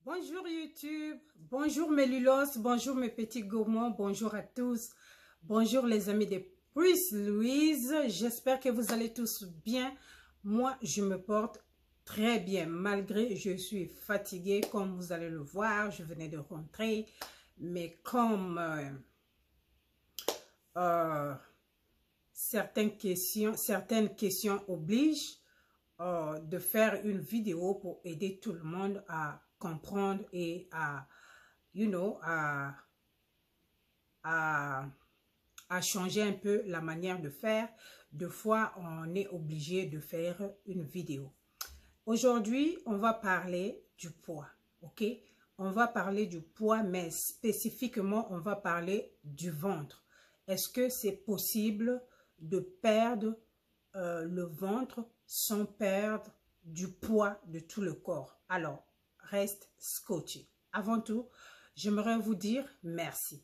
Bonjour YouTube, bonjour mes lulos, bonjour mes petits gourmands, bonjour à tous. Bonjour les amis de Pris Louise, j'espère que vous allez tous bien. Moi, je me porte très bien, malgré je suis fatiguée, comme vous allez le voir, je venais de rentrer. Mais comme certaines questions obligent de faire une vidéo pour aider tout le monde à comprendre et à, à changer un peu la manière de faire. Deux fois, on est obligé de faire une vidéo. Aujourd'hui, on va parler du poids, ok? On va parler du poids, mais spécifiquement, on va parler du ventre. Est-ce que c'est possible de perdre le ventre sans perdre du poids de tout le corps? Alors, reste scotché. Avant tout, j'aimerais vous dire merci.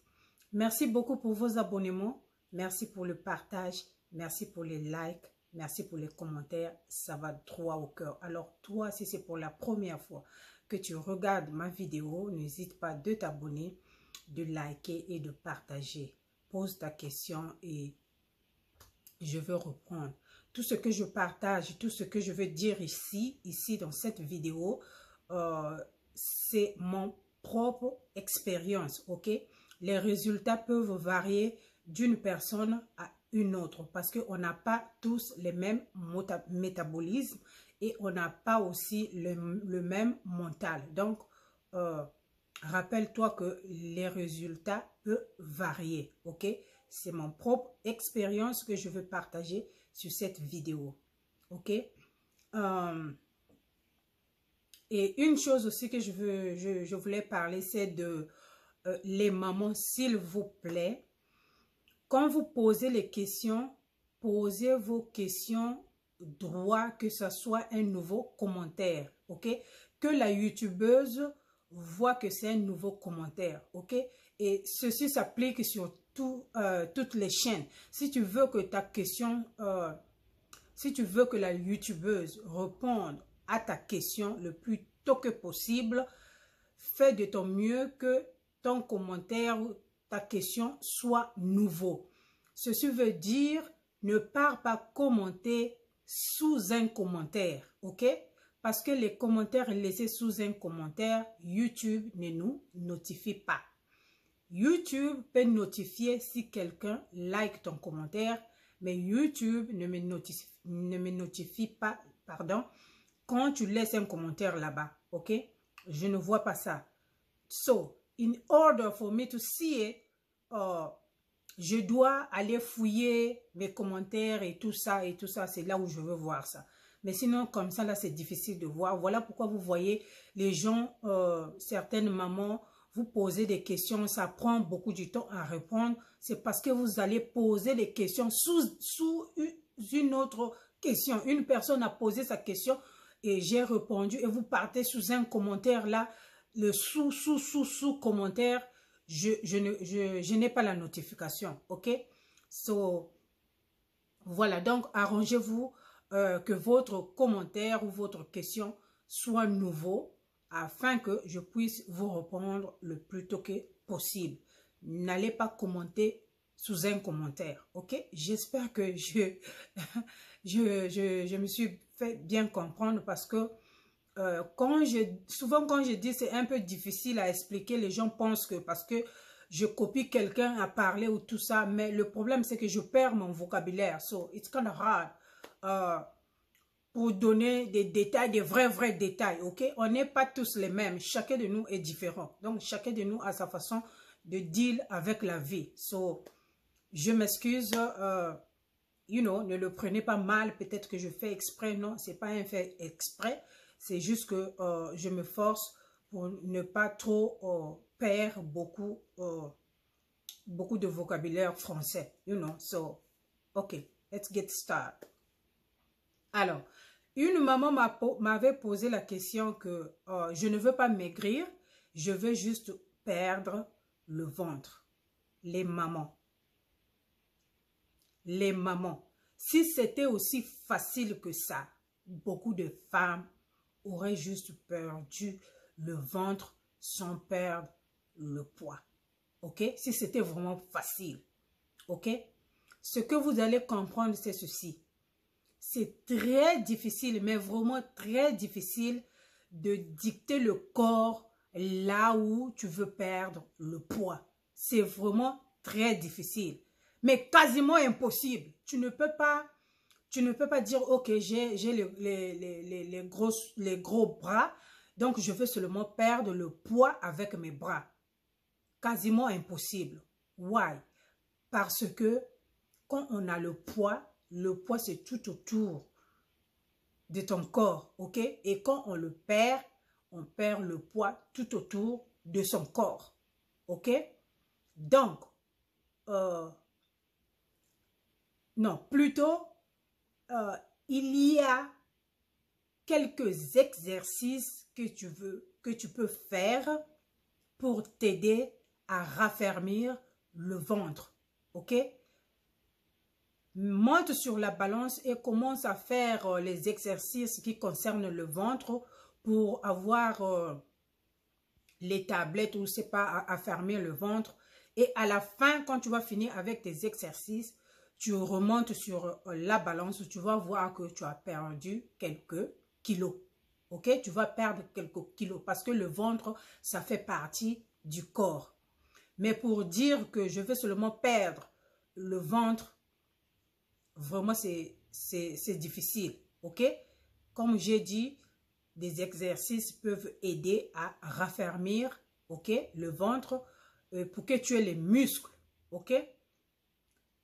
Merci beaucoup pour vos abonnements. Merci pour le partage. Merci pour les likes. Merci pour les commentaires. Ça va droit au cœur. Alors, toi, si c'est pour la première fois que tu regardes ma vidéo, n'hésite pas de t'abonner, de liker et de partager. Pose ta question et je veux reprendre. Tout ce que je partage, tout ce que je veux dire ici dans cette vidéo, c'est mon propre expérience, ok? Les résultats peuvent varier d'une personne à une autre parce qu'on n'a pas tous les mêmes métabolismes et on n'a pas aussi le même mental. Donc, rappelle-toi que les résultats peuvent varier, ok? C'est mon propre expérience que je veux partager sur cette vidéo, ok? Et une chose aussi que je voulais parler, c'est de les mamans, s'il vous plaît. Quand vous posez les questions, posez vos questions droit, que ce soit un nouveau commentaire, ok? Que la youtubeuse voit que c'est un nouveau commentaire, ok? Et ceci s'applique sur toutes les chaînes. Si tu veux que ta question, si tu veux que la youtubeuse réponde à ta question le plus tôt que possible, fais de ton mieux que ton commentaire ou ta question soit nouveau. Ceci veut dire ne pars pas commenter sous un commentaire, ok? Parce que les commentaires laissés sous un commentaire, YouTube ne nous notifie pas. YouTube peut notifier si quelqu'un like ton commentaire, mais YouTube ne me notifie pas, pardon, quand tu laisses un commentaire là-bas, ok? Je ne vois pas ça. So, in order for me to see it, je dois aller fouiller mes commentaires et tout ça, c'est là où je veux voir ça. Mais sinon, comme ça, là, c'est difficile de voir. Voilà pourquoi vous voyez les gens, certaines mamans, vous posez des questions, ça prend beaucoup de temps à répondre. C'est parce que vous allez poser les questions sous une autre question. Une personne a posé sa question et j'ai répondu et vous partez sous un commentaire là, le sous commentaire, je n'ai pas la notification, ok? So, voilà, donc arrangez-vous que votre commentaire ou votre question soit nouveau afin que je puisse vous répondre le plus tôt que possible. N'allez pas commenter sous un commentaire, ok? J'espère que je me suis fait bien comprendre parce que souvent quand je dis c'est un peu difficile à expliquer, les gens pensent que parce que je copie quelqu'un à parler ou tout ça, mais le problème c'est que je perds mon vocabulaire. So it's kind of hard pour donner des détails, des vrais détails, ok? On n'est pas tous les mêmes, chacun de nous est différent. Donc chacun de nous a sa façon de deal avec la vie. So, je m'excuse, ne le prenez pas mal, peut-être que je fais exprès, non, c'est pas un fait exprès. C'est juste que je me force pour ne pas trop perdre beaucoup de vocabulaire français, So, okay, let's get started. Alors, une maman m'avait posé la question que je ne veux pas maigrir, je veux juste perdre le ventre. Les mamans. Les mamans. Si c'était aussi facile que ça, beaucoup de femmes auraient juste perdu le ventre sans perdre le poids. Ok? Si c'était vraiment facile. Ok? Ce que vous allez comprendre, c'est ceci. C'est très difficile, mais vraiment très difficile de dicter le corps là où tu veux perdre le poids. C'est vraiment très difficile, mais quasiment impossible. Tu ne peux pas dire, ok, j'ai les gros bras, donc je veux seulement perdre le poids avec mes bras. Quasiment impossible. Why? Parce que quand on a le poids c'est tout autour de ton corps, ok? Et quand on perd le poids tout autour de son corps, ok? Donc, non, plutôt, il y a quelques exercices que tu peux faire pour t'aider à raffermir le ventre, ok? Monte sur la balance et commence à faire les exercices qui concernent le ventre pour avoir les tablettes ou c'est pas à fermer le ventre. Et à la fin, quand tu vas finir avec tes exercices, tu remontes sur la balance, tu vas voir que tu as perdu quelques kilos. Ok? Tu vas perdre quelques kilos parce que le ventre, ça fait partie du corps. Mais pour dire que je veux seulement perdre le ventre, vraiment, c'est difficile, ok? Comme j'ai dit, des exercices peuvent aider à raffermir, ok, le ventre pour que tu aies les muscles, ok?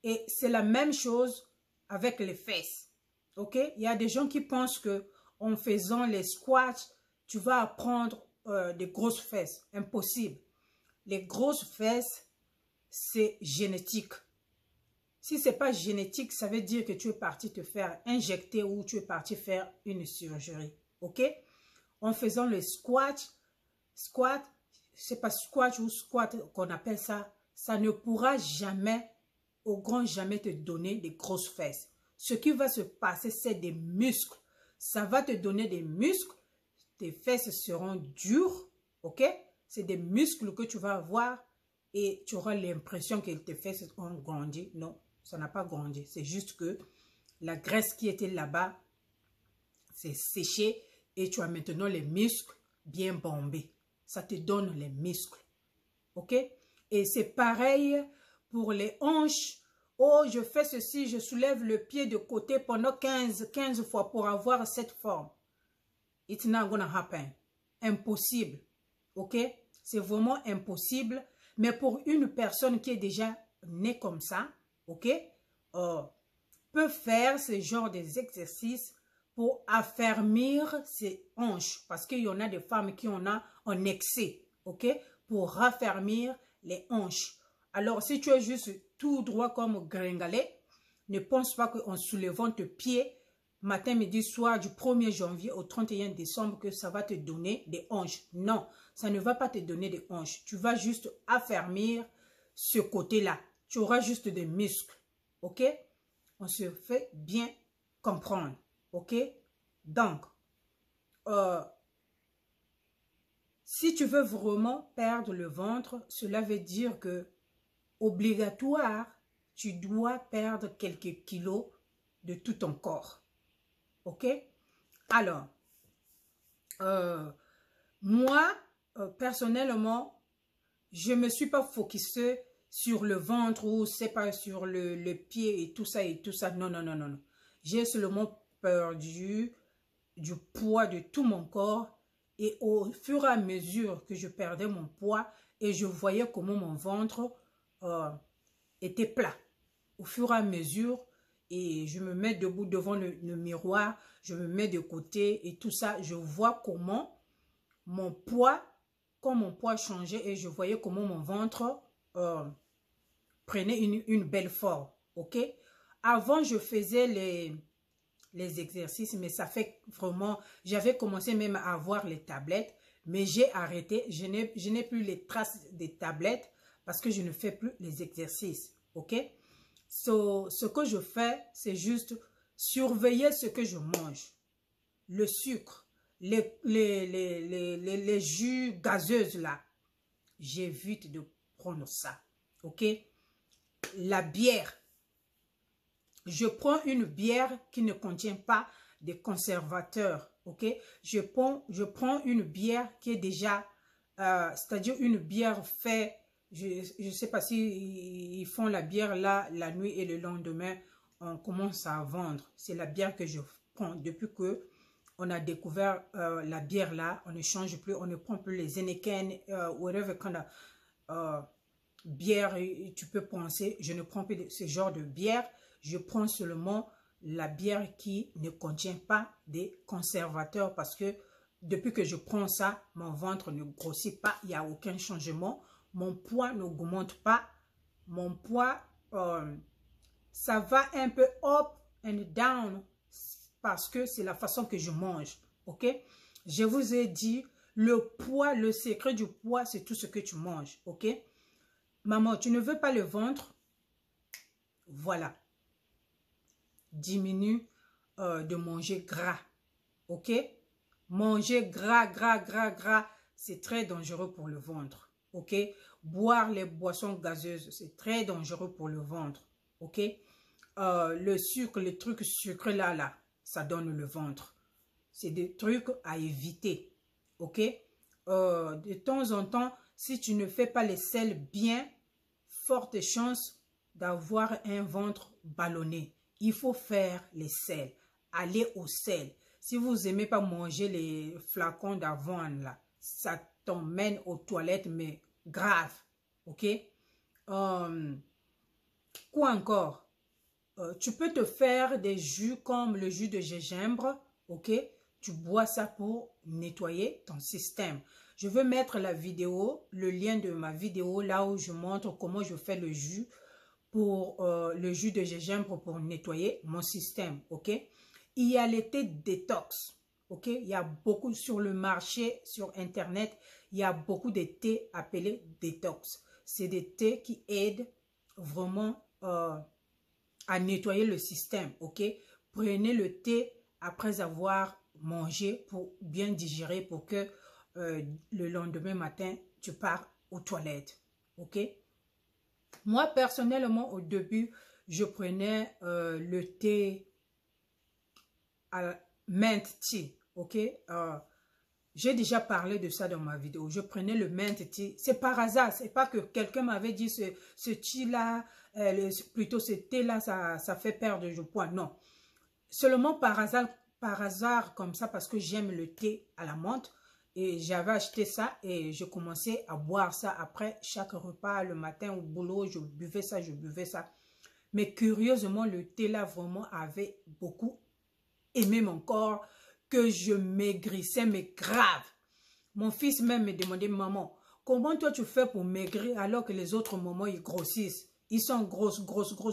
Et c'est la même chose avec les fesses, ok? Il y a des gens qui pensent que en faisant les squats, tu vas apprendre des grosses fesses. Impossible. Les grosses fesses, c'est génétique. Si ce n'est pas génétique, ça veut dire que tu es parti te faire injecter ou tu es parti faire une chirurgie. Ok? En faisant le squat, c'est pas squat ou squat qu'on appelle ça, ça ne pourra jamais, au grand jamais te donner des grosses fesses. Ce qui va se passer, c'est des muscles. Ça va te donner des muscles, tes fesses seront dures, ok? C'est des muscles que tu vas avoir et tu auras l'impression que tes fesses ont grandi. Non, ça n'a pas grandi. C'est juste que la graisse qui était là-bas s'est séchée et tu as maintenant les muscles bien bombés. Ça te donne les muscles. Ok? Et c'est pareil pour les hanches. Oh, je fais ceci, je soulève le pied de côté pendant 15 fois pour avoir cette forme. It's not gonna happen. Impossible. Ok? C'est vraiment impossible. Mais pour une personne qui est déjà née comme ça, ok? Peut faire ce genre d'exercices pour affermir ses hanches. Parce qu'il y en a des femmes qui en ont en excès, ok? Pour raffermir les hanches. Alors, si tu es juste tout droit comme gringalet, ne pense pas qu'en soulevant tes pieds, matin, midi, soir, du 1er janvier au 31 décembre, que ça va te donner des hanches. Non, ça ne va pas te donner des hanches. Tu vas juste affermir ce côté-là. Tu auras juste des muscles, ok? On se fait bien comprendre, ok? Donc, si tu veux vraiment perdre le ventre, cela veut dire que obligatoire, tu dois perdre quelques kilos de tout ton corps, ok? Alors, moi, personnellement, je ne me suis pas focusée sur le ventre ou c'est pas sur le pied et tout ça et tout ça. Non, non, non, non, non. J'ai seulement perdu du poids de tout mon corps et au fur et à mesure que je perdais mon poids et je voyais comment mon ventre était plat. Au fur et à mesure, et je me mets debout devant le miroir, je me mets de côté et tout ça, je vois comment mon poids, quand mon poids changeait et je voyais comment mon ventre prenait une belle forme, ok? Avant, je faisais les exercices, mais ça fait vraiment, j'avais commencé même à avoir les tablettes, mais j'ai arrêté, je n'ai plus les traces des tablettes parce que je ne fais plus les exercices, ok? Ce que je fais, c'est juste surveiller ce que je mange, le sucre, les jus gazeuses là, j'évite de prendre ça, ok? La bière, je prends une bière qui ne contient pas de conservateurs, ok? Je prends une bière qui est déjà, c'est-à-dire une bière faite, je ne sais pas si ils font la bière là, la nuit et le lendemain, on commence à vendre. C'est la bière que je prends depuis que on a découvert la bière là, on ne change plus, on ne prend plus les Heineken, whatever kind of bière tu peux penser, je ne prends plus ce genre de bière, je prends seulement la bière qui ne contient pas des conservateurs parce que depuis que je prends ça, mon ventre ne grossit pas, il n'y a aucun changement, mon poids n'augmente pas, mon poids, ça va un peu up and down parce que c'est la façon que je mange, ok? Je vous ai dit, le poids, le secret du poids, c'est tout ce que tu manges, ok? Maman, tu ne veux pas le ventre? Voilà. Diminue de manger gras, ok? Manger gras, c'est très dangereux pour le ventre, ok? Boire les boissons gazeuses, c'est très dangereux pour le ventre, ok? Le sucre, les trucs sucrés là, ça donne le ventre. C'est des trucs à éviter, ok? De temps en temps, si tu ne fais pas les sels bien, forte chance d'avoir un ventre ballonné. Il faut faire les sels, aller au sel. Si vous n'aimez pas manger les flacons d'avoine, là, ça t'emmène aux toilettes, mais grave, ok? Quoi encore? Tu peux te faire des jus comme le jus de gingembre, ok? Tu bois ça pour nettoyer ton système. Je veux mettre la vidéo, le lien de ma vidéo, là où je montre comment je fais le jus de gingembre pour nettoyer mon système, ok? Il y a les thés détox, ok? Il y a beaucoup sur le marché, sur Internet, il y a beaucoup de thés appelés détox. C'est des thés qui aident vraiment à nettoyer le système, ok? Prenez le thé après avoir mangé pour bien digérer, pour que le lendemain matin, tu pars aux toilettes, ok? Moi, personnellement, au début, je prenais le thé à mint tea, ok? J'ai déjà parlé de ça dans ma vidéo. Je prenais le mint tea. C'est par hasard. C'est pas que quelqu'un m'avait dit ce tea-là, plutôt ce thé-là, ça fait perdre du poids. Non. Seulement par hasard comme ça, parce que j'aime le thé à la menthe. Et j'avais acheté ça et je commençais à boire ça après chaque repas, le matin au boulot, je buvais ça, je buvais ça. Mais curieusement, le thé là vraiment avait beaucoup aimé mon corps, que je maigrissais, mais grave. Mon fils même me demandait, maman, comment toi tu fais pour maigrir alors que les autres mamans ils grossissent? Ils sont grosses,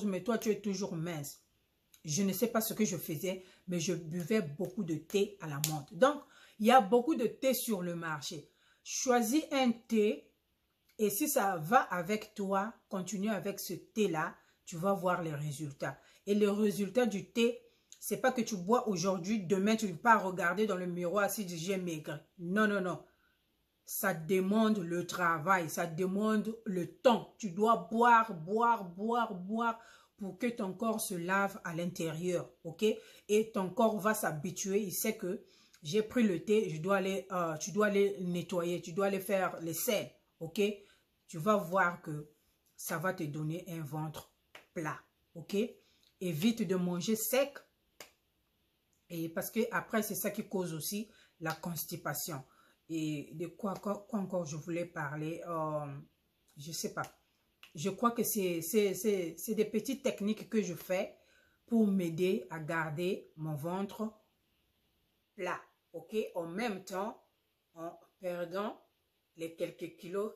mais toi tu es toujours mince. Je ne sais pas ce que je faisais, mais je buvais beaucoup de thé à la menthe. Donc, il y a beaucoup de thé sur le marché. Choisis un thé et si ça va avec toi, continue avec ce thé-là, tu vas voir les résultats. Et le résultat du thé, c'est pas que tu bois aujourd'hui, demain tu ne vas pas regarder dans le miroir si j'ai maigre. Non, non, non. Ça demande le travail, ça demande le temps. Tu dois boire pour que ton corps se lave à l'intérieur, ok? Et ton corps va s'habituer, il sait que j'ai pris le thé, tu dois aller nettoyer, tu dois aller faire les sels, ok? Tu vas voir que ça va te donner un ventre plat, ok? Évite de manger sec, et parce que après c'est ça qui cause aussi la constipation. Et de quoi encore je voulais parler, je sais pas. Je crois que c'est des petites techniques que je fais pour m'aider à garder mon ventre plat, ok? En même temps, en perdant les quelques kilos.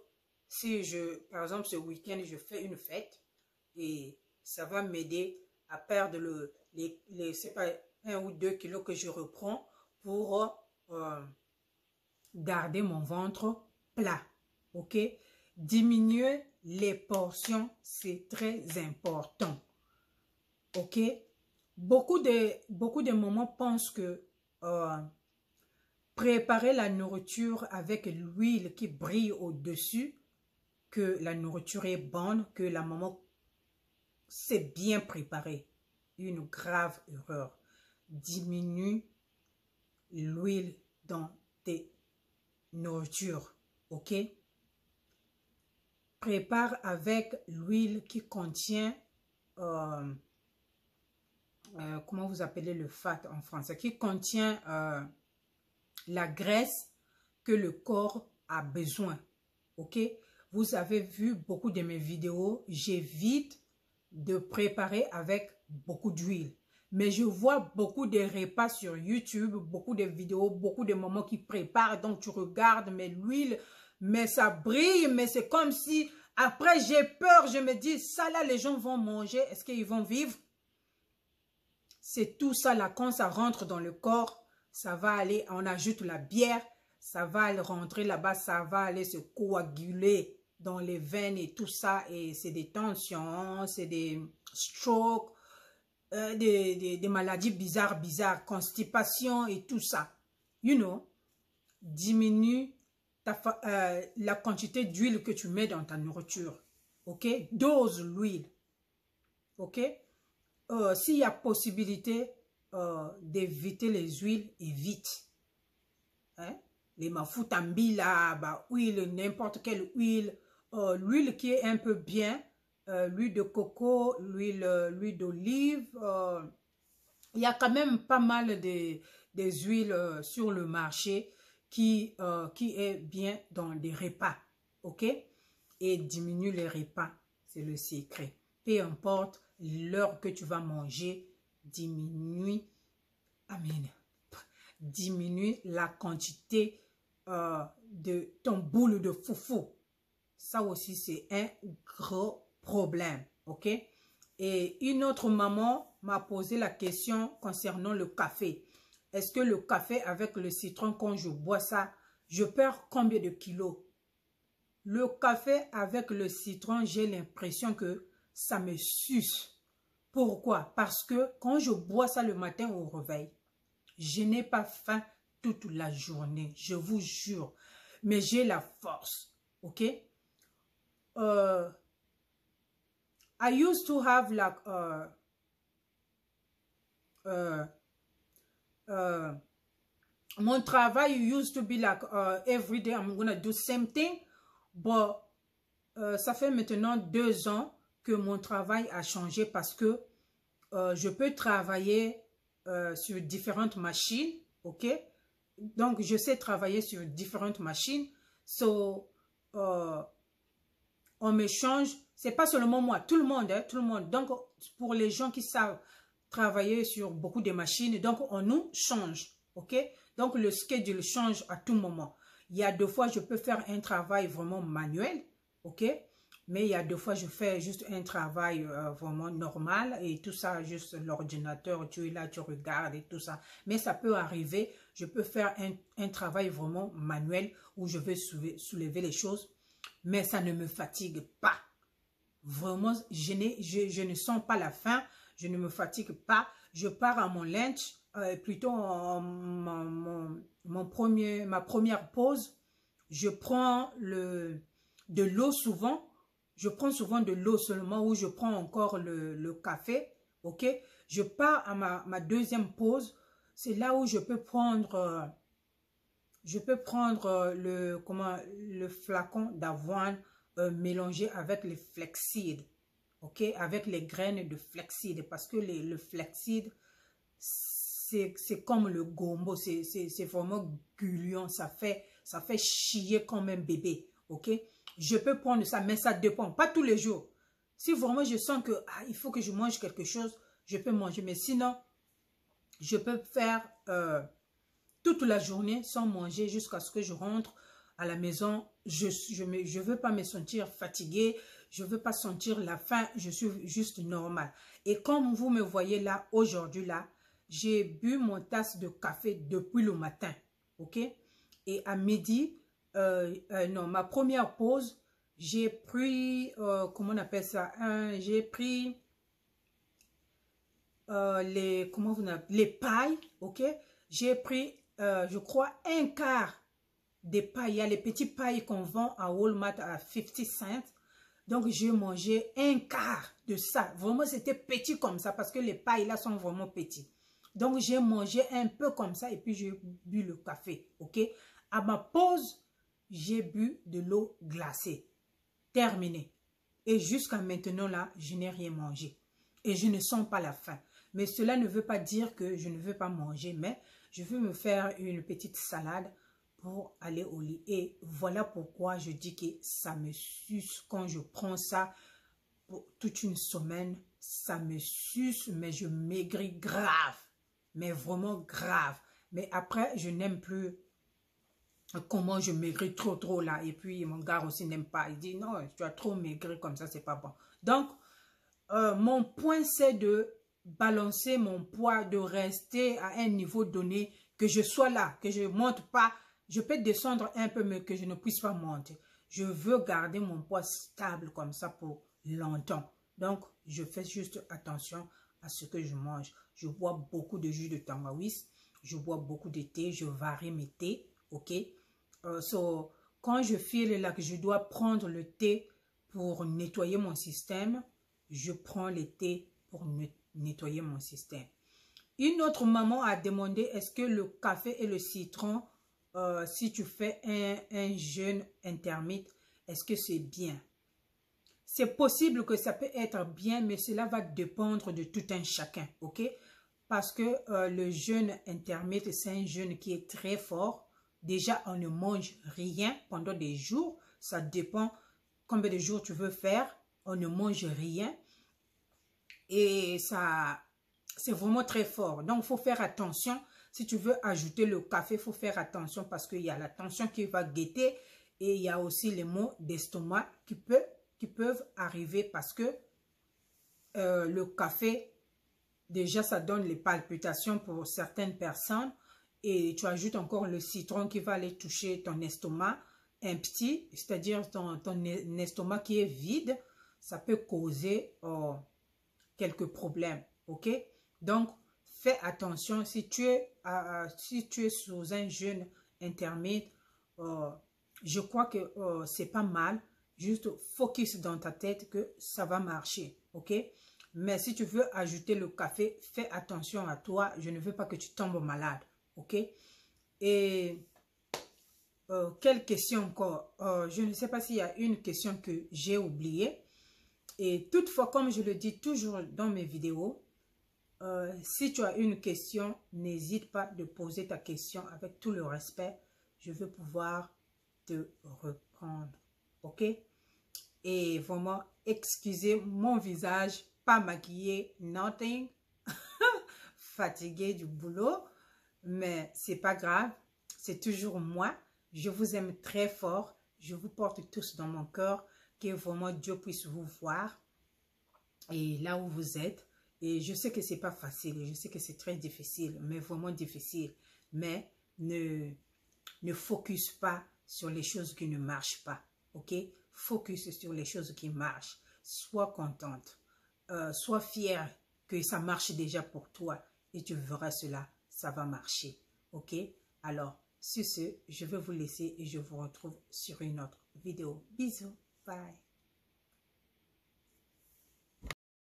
Si par exemple, ce week-end, je fais une fête et ça va m'aider à perdre c'est pas 1 ou 2 kilos que je reprends pour garder mon ventre plat, ok? Diminuer les portions, c'est très important, ok? Beaucoup de mamans pensent que Préparez la nourriture avec l'huile qui brille au-dessus, que la nourriture est bonne, que la maman s'est bien préparée. Une grave erreur. Diminue l'huile dans tes nourritures, ok? Prépare avec l'huile qui contient, comment vous appelez le fat en français, qui contient la graisse que le corps a besoin, ok? Vous avez vu beaucoup de mes vidéos, j'évite de préparer avec beaucoup d'huile. Mais je vois beaucoup de repas sur YouTube, beaucoup de vidéos, beaucoup de mamans qui préparent. Donc, tu regardes, mais l'huile, mais ça brille, mais c'est comme si... Après, j'ai peur, je me dis, ça là, les gens vont manger. Est-ce qu'ils vont vivre? C'est tout ça là, quand ça rentre dans le corps, ça va aller, on ajoute la bière, ça va aller rentrer là-bas, ça va aller se coaguler dans les veines et tout ça. Et c'est des tensions, c'est des strokes. Des maladies bizarres, constipation et tout ça. You know, diminue la quantité d'huile que tu mets dans ta nourriture. Ok? Dose l'huile. Ok? S'il y a possibilité d'éviter les huiles, évite. Hein? Les mafoutambi là, bah, huile, n'importe quelle huile. L'huile qui est un peu bien. L'huile de coco, l'huile d'olive. Il y a quand même pas mal des huiles sur le marché qui est bien dans les repas. Ok? Et diminue les repas. C'est le secret. Peu importe l'heure que tu vas manger, diminue. Amen. Diminue la quantité de ton boule de foufou. Ça aussi, c'est un gros problème, ok? Et une autre maman m'a posé la question concernant le café. Est-ce que le café avec le citron, quand je bois ça, je perds combien de kilos? Le café avec le citron, j'ai l'impression que ça me suce. Pourquoi? Parce que quand je bois ça le matin au réveil, je n'ai pas faim toute la journée, je vous jure. Mais j'ai la force, ok? I used to have like mon travail used to be like every day I'm gonna do same thing, but ça fait maintenant 2 ans que mon travail a changé parce que je peux travailler sur différentes machines, ok? Donc je sais travailler sur différentes machines, so on me change. C'est pas seulement moi, tout le monde, hein, tout le monde. Donc, pour les gens qui savent travailler sur beaucoup de machines, donc on nous change, ok? Donc, le schedule change à tout moment. Il y a 2 fois, je peux faire un travail vraiment manuel, ok? Mais il y a 2 fois, je fais juste un travail vraiment normal et tout ça, juste l'ordinateur, tu es là, tu regardes et tout ça. Mais ça peut arriver, je peux faire un travail vraiment manuel où je vais soulever les choses. Mais ça ne me fatigue pas. Vraiment, je ne sens pas la faim. Je ne me fatigue pas. Je pars à mon lunch, plutôt ma première pause. Je prends de l'eau souvent. Je prends souvent de l'eau seulement ou je prends encore le café. Ok? Je pars à ma deuxième pause. C'est là où je peux prendre... le flacon d'avoine mélangé avec les flaxseed, ok, avec les graines de flaxseed, parce que le flaxseed, c'est comme le gombo, c'est vraiment gluant, ça fait chier comme un bébé, ok. Je peux prendre ça, mais ça dépend, pas tous les jours. Si vraiment je sens que il faut que je mange quelque chose, je peux manger, mais sinon, je peux faire... toute la journée sans manger jusqu'à ce que je rentre à la maison. Je veux pas me sentir fatiguée, je veux pas sentir la faim, je suis juste normale. Et comme vous me voyez là, aujourd'hui là, j'ai bu mon tasse de café depuis le matin, ok? Et à midi, non, ma première pause, j'ai pris, comment on appelle ça? J'ai pris les pailles, ok? J'ai pris je crois, un quart des pailles. Il y a les petits pailles qu'on vend à Walmart à 50 cents. Donc, j'ai mangé un quart de ça. Vraiment, c'était petit comme ça parce que les pailles là sont vraiment petits. Donc, j'ai mangé un peu comme ça et puis j'ai bu le café. OK? À ma pause, j'ai bu de l'eau glacée. Terminé. Et jusqu'à maintenant là, je n'ai rien mangé. Et je ne sens pas la faim. Mais cela ne veut pas dire que je ne veux pas manger, mais je veux me faire une petite salade pour aller au lit. Et voilà pourquoi je dis que ça me suce quand je prends ça pour toute une semaine. Ça me suce, mais je maigris grave. Mais vraiment grave. Mais après, je n'aime plus comment je maigris trop là. Et puis, mon gars aussi n'aime pas. Il dit, non, tu as trop maigri comme ça, c'est pas bon. Donc, mon point, c'est de balancer mon poids, de rester à un niveau donné, que je sois là, que je ne monte pas. Je peux descendre un peu, mais que je ne puisse pas monter. Je veux garder mon poids stable comme ça pour longtemps. Donc, je fais juste attention à ce que je mange. Je bois beaucoup de jus de tangawiz. Je bois beaucoup de thé. Je varie mes thés. OK? Quand je file là que je dois prendre le thé pour nettoyer mon système, je prends le thé pour nettoyer mon système. Une autre maman a demandé, est-ce que le café et le citron, si tu fais un jeûne intermittent, est-ce que c'est bien? C'est possible que ça peut être bien, mais cela va dépendre de tout un chacun, ok? Parce que le jeûne intermittent, c'est un jeûne qui est très fort. Déjà, on ne mange rien pendant des jours. Ça dépend combien de jours tu veux faire. On ne mange rien. Et ça, c'est vraiment très fort. Donc, il faut faire attention. Si tu veux ajouter le café, il faut faire attention parce qu'il y a la tension qui va guetter et il y a aussi les maux d'estomac qui peuvent arriver parce que le café, déjà, ça donne les palpitations pour certaines personnes et tu ajoutes encore le citron qui va aller toucher ton estomac un petit, c'est-à-dire ton estomac qui est vide, ça peut causer quelques problèmes, ok? Donc, fais attention, si tu es sous un jeûne intermittent, je crois que c'est pas mal, juste focus dans ta tête que ça va marcher, ok? Mais si tu veux ajouter le café, fais attention à toi, je ne veux pas que tu tombes malade, ok? Et quelle question encore? Je ne sais pas s'il y a une question que j'ai oubliée. Et toutefois, comme je le dis toujours dans mes vidéos, si tu as une question, n'hésite pas de poser ta question avec tout le respect. Je veux pouvoir te reprendre. OK? Et vraiment, excusez mon visage, pas maquillé, nothing. Fatigué du boulot. Mais c'est pas grave. C'est toujours moi. Je vous aime très fort. Je vous porte tous dans mon cœur. Que vraiment Dieu puisse vous voir. Et là où vous êtes. Et je sais que c'est pas facile. Je sais que c'est très difficile. Mais vraiment difficile. Mais ne focus pas sur les choses qui ne marchent pas. Ok? Focus sur les choses qui marchent. Sois contente. Sois fière que ça marche déjà pour toi. Et tu verras cela. Ça va marcher. Ok? Alors, sur ce, je vais vous laisser et je vous retrouve sur une autre vidéo. Bisous. Bye.